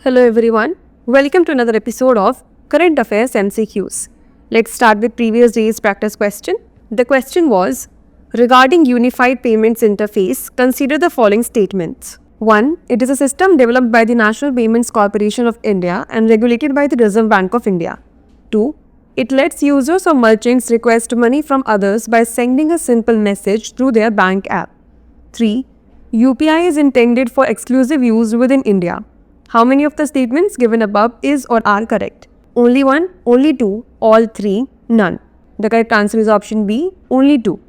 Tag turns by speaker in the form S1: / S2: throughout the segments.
S1: Hello everyone, welcome to another episode of Current Affairs MCQs. Let's start with previous day's practice question. The question was, regarding Unified Payments Interface, consider the following statements. 1. It is a system developed by the National Payments Corporation of India and regulated by the Reserve Bank of India. 2. It lets users or merchants request money from others by sending a simple message through their bank app. 3. UPI is intended for exclusive use within India. How many of the statements given above is or are correct? Only one, only two, all three, none. The correct answer is option B, only two.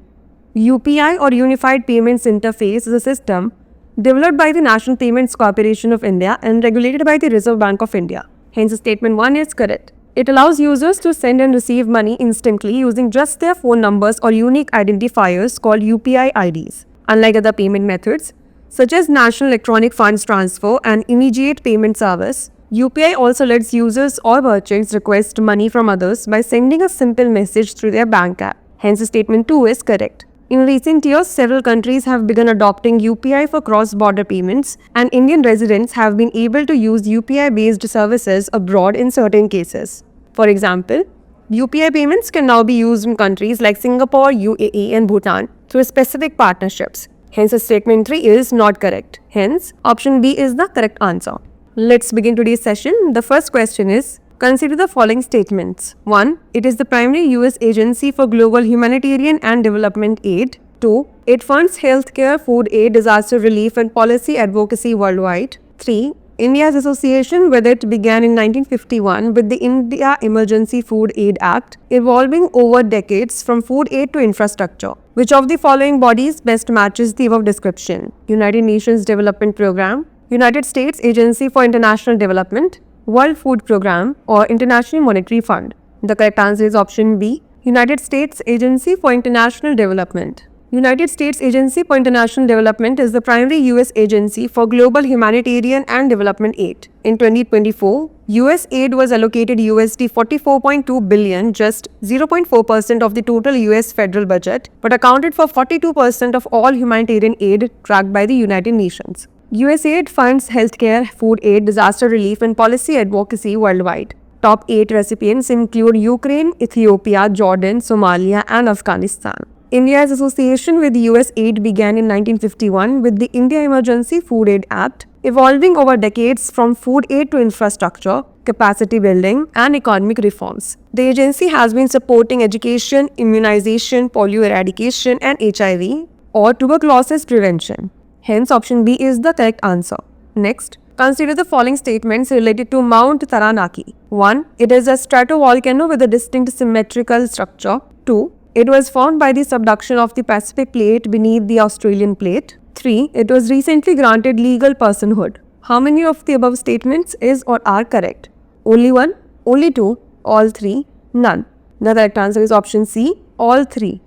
S1: UPI or Unified Payments Interface is a system developed by the National Payments Corporation of India and regulated by the Reserve Bank of India. Hence, statement 1 is correct. It allows users to send and receive money instantly using just their phone numbers or unique identifiers called UPI IDs. Unlike other payment methods, such as National Electronic Funds Transfer and Immediate Payment Service, UPI also lets users or merchants request money from others by sending a simple message through their bank app. Hence, statement 2 is correct. In recent years, several countries have begun adopting UPI for cross-border payments, and Indian residents have been able to use UPI-based services abroad in certain cases. For example, UPI payments can now be used in countries like Singapore, UAE, and Bhutan through specific partnerships. Hence, statement 3 is not correct. Hence, option B is the correct answer. Let's begin today's session. The first question is, consider the following statements. 1. It is the primary US agency for global humanitarian and development aid. 2. It funds healthcare, food aid, disaster relief, and policy advocacy worldwide. 3. India's association with it began in 1951 with the India Emergency Food Aid Act, evolving over decades from food aid to infrastructure. Which of the following bodies best matches the above description? United Nations Development Programme, United States Agency for International Development, World Food Programme, or International Monetary Fund? The correct answer is option B, United States Agency for International Development. United States Agency for International Development is the primary US agency for global humanitarian and development aid. In 2024, US aid was allocated USD 44.2 billion, just 0.4% of the total US federal budget, but accounted for 42% of all humanitarian aid tracked by the United Nations. USAID funds healthcare, food aid, disaster relief, and policy advocacy worldwide. Top 8 recipients include Ukraine, Ethiopia, Jordan, Somalia, and Afghanistan. India's association with US aid began in 1951 with the India Emergency Food Aid Act, evolving over decades from food aid to infrastructure, capacity building, and economic reforms. The agency has been supporting education, immunization, polio eradication, and HIV or tuberculosis prevention. Hence, option B is the correct answer. Next, consider the following statements related to Mount Taranaki. 1. It is a stratovolcano with a distinct symmetrical structure. 2. It was formed by the subduction of the Pacific Plate beneath the Australian Plate. 3. It was recently granted legal personhood. How many of the above statements is or are correct? Only one, only two, all three, none. The correct answer is option C, all three.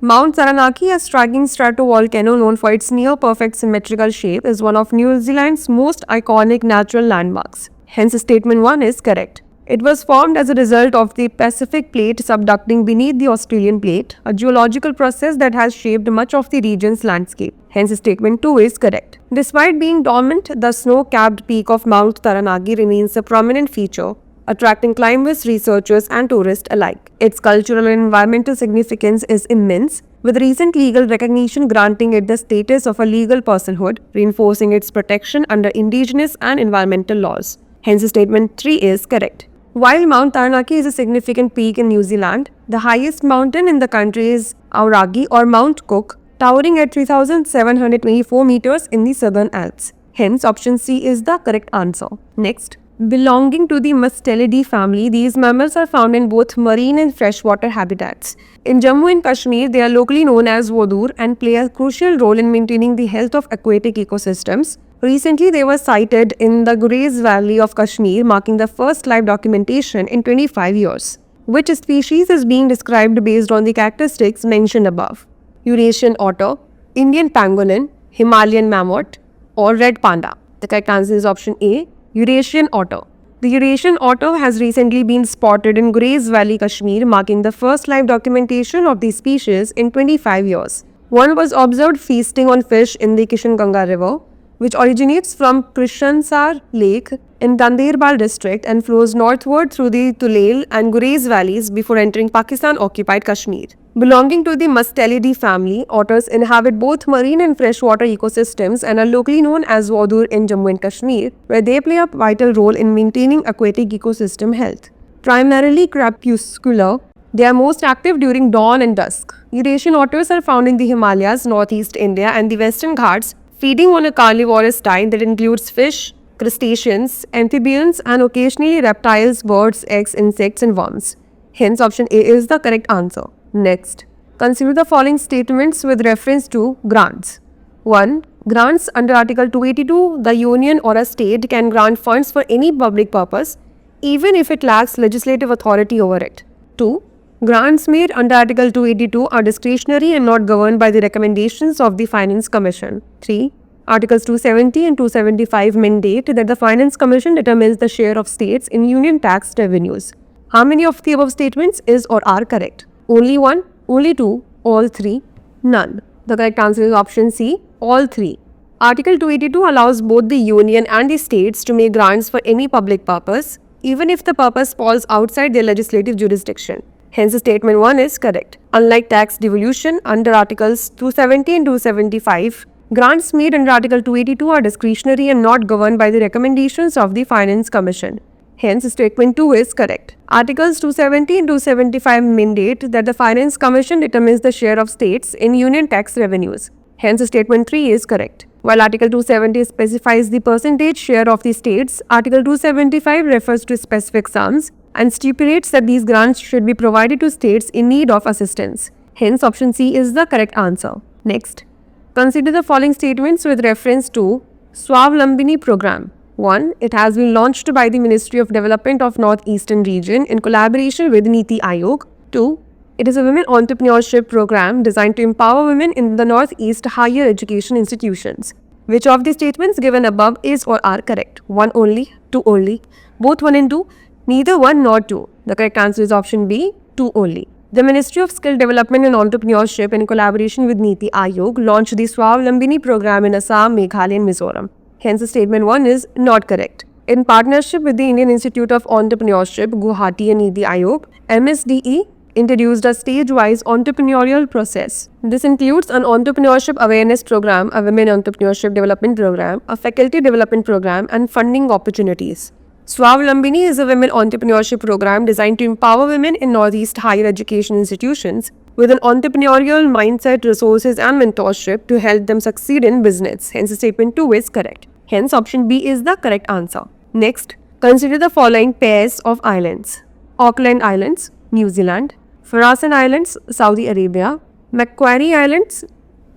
S1: Mount Taranaki, a striking stratovolcano known for its near-perfect symmetrical shape, is one of New Zealand's most iconic natural landmarks. Hence, statement 1 is correct. It was formed as a result of the Pacific Plate subducting beneath the Australian Plate, a geological process that has shaped much of the region's landscape. Hence, statement 2 is correct. Despite being dormant, the snow-capped peak of Mount Taranaki remains a prominent feature, attracting climbers, researchers, and tourists alike. Its cultural and environmental significance is immense, with recent legal recognition granting it the status of a legal personhood, reinforcing its protection under indigenous and environmental laws. Hence, statement 3 is correct. While Mount Taranaki is a significant peak in New Zealand, the highest mountain in the country is Aoragi or Mount Cook, towering at 3,724 meters in the Southern Alps. Hence, option C is the correct answer. Next, belonging to the Mustelidae family, these mammals are found in both marine and freshwater habitats. In Jammu and Kashmir, they are locally known as Vodur and play a crucial role in maintaining the health of aquatic ecosystems. Recently, they were sighted in the Gurez Valley of Kashmir, marking the first live documentation in 25 years. Which species is being described based on the characteristics mentioned above? Eurasian otter, Indian pangolin, Himalayan mammoth, or red panda? The correct answer is option A, Eurasian otter. The Eurasian otter has recently been spotted in Gurez Valley, Kashmir, marking the first live documentation of the species in 25 years. One was observed feasting on fish in the Kishanganga River, which originates from Krishansar Lake in Ganderbal district and flows northward through the Tulail and Gurez valleys before entering Pakistan-occupied Kashmir. Belonging to the Mustelidae family, otters inhabit both marine and freshwater ecosystems and are locally known as Wadur in Jammu and Kashmir, where they play a vital role in maintaining aquatic ecosystem health. Primarily crepuscular, they are most active during dawn and dusk. Eurasian otters are found in the Himalayas, northeast India and the western Ghats, feeding on a carnivorous diet that includes fish, crustaceans, amphibians and occasionally reptiles, birds, eggs, insects and worms. Hence, option A is the correct answer. Next, consider the following statements with reference to grants. 1. Grants under Article 282, the union or a state can grant funds for any public purpose, even if it lacks legislative authority over it. 2. Grants made under Article 282 are discretionary and not governed by the recommendations of the Finance Commission. 3. Articles 270 and 275 mandate that the Finance Commission determines the share of states in union tax revenues. How many of the above statements is or are correct? Only 1, only 2, all 3, none. The correct answer is option C, all 3. Article 282 allows both the union and the states to make grants for any public purpose, even if the purpose falls outside their legislative jurisdiction. Hence, statement 1 is correct. Unlike tax devolution under Articles 270 and 275, grants made under Article 282 are discretionary and not governed by the recommendations of the Finance Commission. Hence, statement 2 is correct. Articles 270 and 275 mandate that the Finance Commission determines the share of states in union tax revenues. Hence, statement 3 is correct. While Article 270 specifies the percentage share of the states, Article 275 refers to specific sums and stipulates that these grants should be provided to states in need of assistance. Hence, option C is the correct answer. Next, consider the following statements with reference to Swavlambini program. 1. It has been launched by the Ministry of Development of Northeastern Region in collaboration with Niti Aayog. 2. It is a women entrepreneurship program designed to empower women in the Northeast higher education institutions. Which of the statements given above is or are correct? 1 only, 2 only, both 1 and 2, neither 1 nor 2. The correct answer is option B, 2 only. The Ministry of Skill Development and Entrepreneurship in collaboration with Niti Aayog launched the Swavlambini program in Assam, Meghalaya and Mizoram. Hence, statement 1 is not correct. In partnership with the Indian Institute of Entrepreneurship, Guwahati and Niti Aayog, MSDE introduced a stage-wise entrepreneurial process. This includes an entrepreneurship awareness program, a women entrepreneurship development program, a faculty development program, and funding opportunities. Swavlambini is a women entrepreneurship program designed to empower women in Northeast higher education institutions with an entrepreneurial mindset, resources, and mentorship to help them succeed in business. Hence, statement 2 is correct. Hence, option B is the correct answer. Next, consider the following pairs of islands: Auckland Islands, New Zealand; Faroe Islands, Saudi Arabia; Macquarie Islands,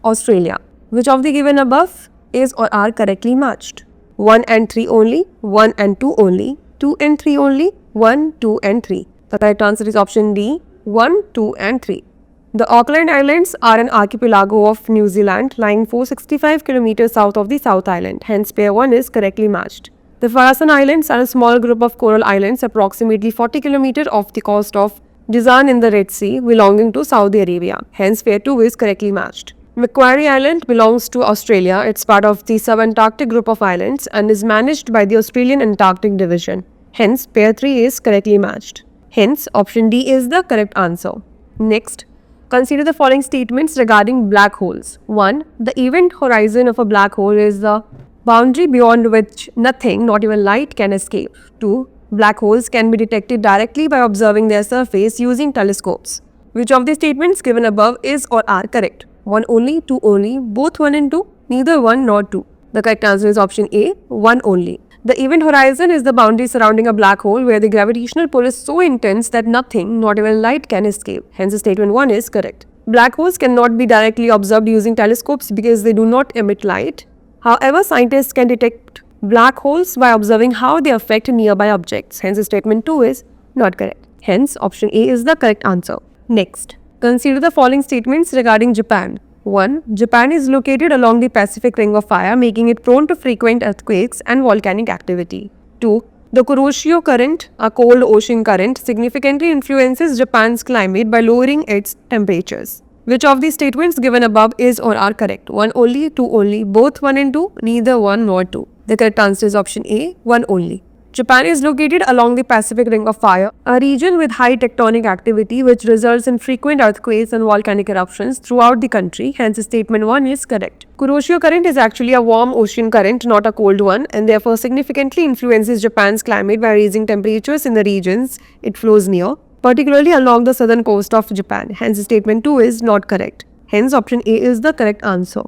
S1: Australia. Which of the given above is or are correctly matched? 1 and 3 only, 1 and 2 only, 2 and 3 only, 1, 2 and 3. The correct answer is option D, 1, 2 and 3. The Auckland Islands are an archipelago of New Zealand lying 465 km south of the South Island. Hence, pair 1 is correctly matched. The Faroe Islands are a small group of coral islands approximately 40 km off the coast of Jizan in the Red Sea, belonging to Saudi Arabia. Hence, pair 2 is correctly matched. Macquarie Island belongs to Australia. It's part of the Sub-Antarctic group of islands and is managed by the Australian Antarctic Division. Hence, pair 3 is correctly matched. Hence, option D is the correct answer. Next, consider the following statements regarding black holes. 1. The event horizon of a black hole is the boundary beyond which nothing, not even light, can escape. 2. Black holes can be detected directly by observing their surface using telescopes. Which of the statements given above is or are correct? 1 only, 2 only, both 1 and 2, neither 1 nor 2. The correct answer is option A, 1 only. The event horizon is the boundary surrounding a black hole where the gravitational pull is so intense that nothing, not even light, can escape. Hence, statement 1 is correct. Black holes cannot be directly observed using telescopes because they do not emit light. However, scientists can detect black holes by observing how they affect nearby objects. Hence, statement 2 is not correct. Hence, option A is the correct answer. Next, consider the following statements regarding Japan. 1. Japan is located along the Pacific Ring of Fire, making it prone to frequent earthquakes and volcanic activity. 2. The Kuroshio Current, a cold ocean current, significantly influences Japan's climate by lowering its temperatures. Which of these statements given above is or are correct? 1 only, 2 only, both 1 and 2, neither 1 nor 2. The correct answer is option A, 1 only. Japan is located along the Pacific Ring of Fire, a region with high tectonic activity which results in frequent earthquakes and volcanic eruptions throughout the country. Hence, statement 1 is correct. Kuroshio current is actually a warm ocean current, not a cold one, and therefore significantly influences Japan's climate by raising temperatures in the regions it flows near, particularly along the southern coast of Japan. Hence, statement 2 is not correct. Hence, option A is the correct answer.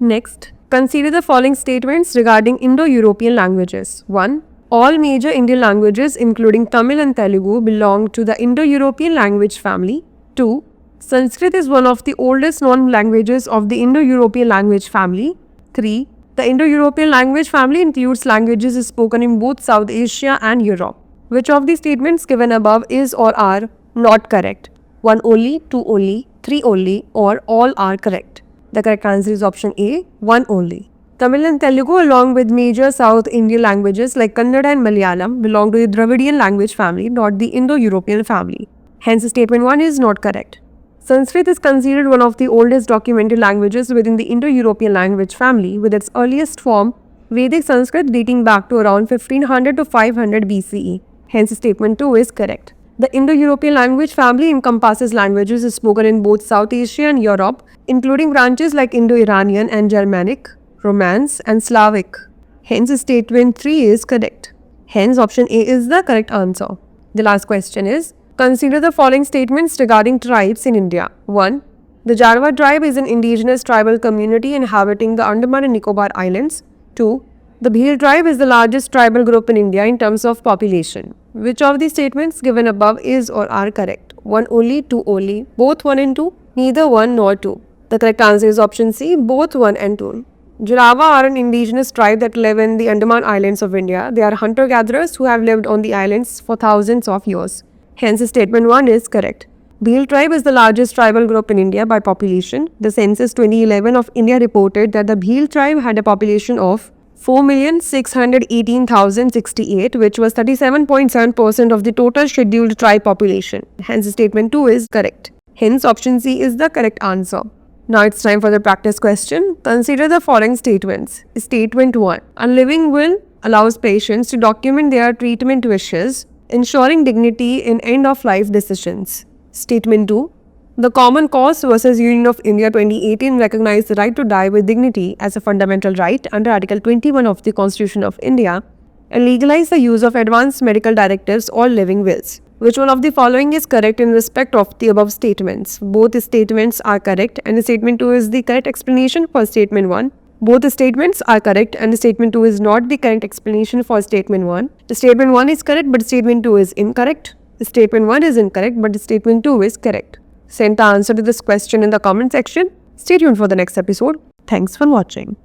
S1: Next, consider the following statements regarding Indo-European languages. 1. All major Indian languages, including Tamil and Telugu, belong to the Indo-European language family. 2. Sanskrit is one of the oldest known languages of the Indo-European language family. 3. The Indo-European language family includes languages spoken in both South Asia and Europe. Which of these statements given above is or are not correct? 1 only, 2 only, 3 only, or all are correct? The correct answer is option A, 1 only. Tamil and Telugu, along with major South Indian languages like Kannada and Malayalam, belong to the Dravidian language family, not the Indo-European family. Hence, statement 1 is not correct. Sanskrit is considered one of the oldest documented languages within the Indo-European language family, with its earliest form, Vedic Sanskrit, dating back to around 1500 to 500 BCE. Hence, statement 2 is correct. The Indo-European language family encompasses languages spoken in both South Asia and Europe, including branches like Indo-Iranian and Germanic, Romance and Slavic. Hence, statement 3 is correct. Hence, option A is the correct answer. The last question is, consider the following statements regarding tribes in India. 1. The Jarwa tribe is an indigenous tribal community inhabiting the Andaman and Nicobar Islands. 2. The Bhil tribe is the largest tribal group in India in terms of population. Which of these statements given above is or are correct? 1 only, 2 only, both 1 and 2, neither 1 nor 2. The correct answer is option C, both 1 and 2. Jarawa are an indigenous tribe that live in the Andaman Islands of India. They are hunter-gatherers who have lived on the islands for thousands of years. Hence, statement 1 is correct. Bhil tribe is the largest tribal group in India by population. The census 2011 of India reported that the Bhil tribe had a population of 4,618,068, which was 37.7% of the total scheduled tribe population. Hence, statement 2 is correct. Hence, option C is the correct answer. Now it's time for the practice question. Consider the following statements. Statement 1. A living will allows patients to document their treatment wishes, ensuring dignity in end-of-life decisions. Statement 2. The Common Cause versus Union of India 2018 recognized the right to die with dignity as a fundamental right under Article 21 of the Constitution of India and legalized the use of advanced medical directives or living wills. Which one of the following is correct in respect of the above statements? Both statements are correct and statement 2 is the correct explanation for statement 1. Both statements are correct and statement 2 is not the correct explanation for statement 1. The statement 1 is correct but statement 2 is incorrect. The statement 1 is incorrect but statement 2 is correct. Send the answer to this question in the comment section. Stay tuned for the next episode. Thanks for watching.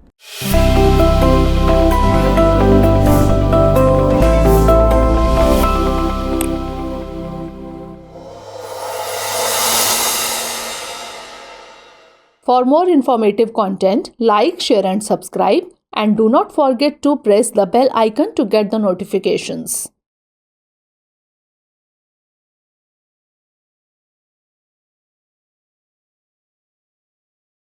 S2: For more informative content, like, share and subscribe, and do not forget to press the bell icon to get the notifications.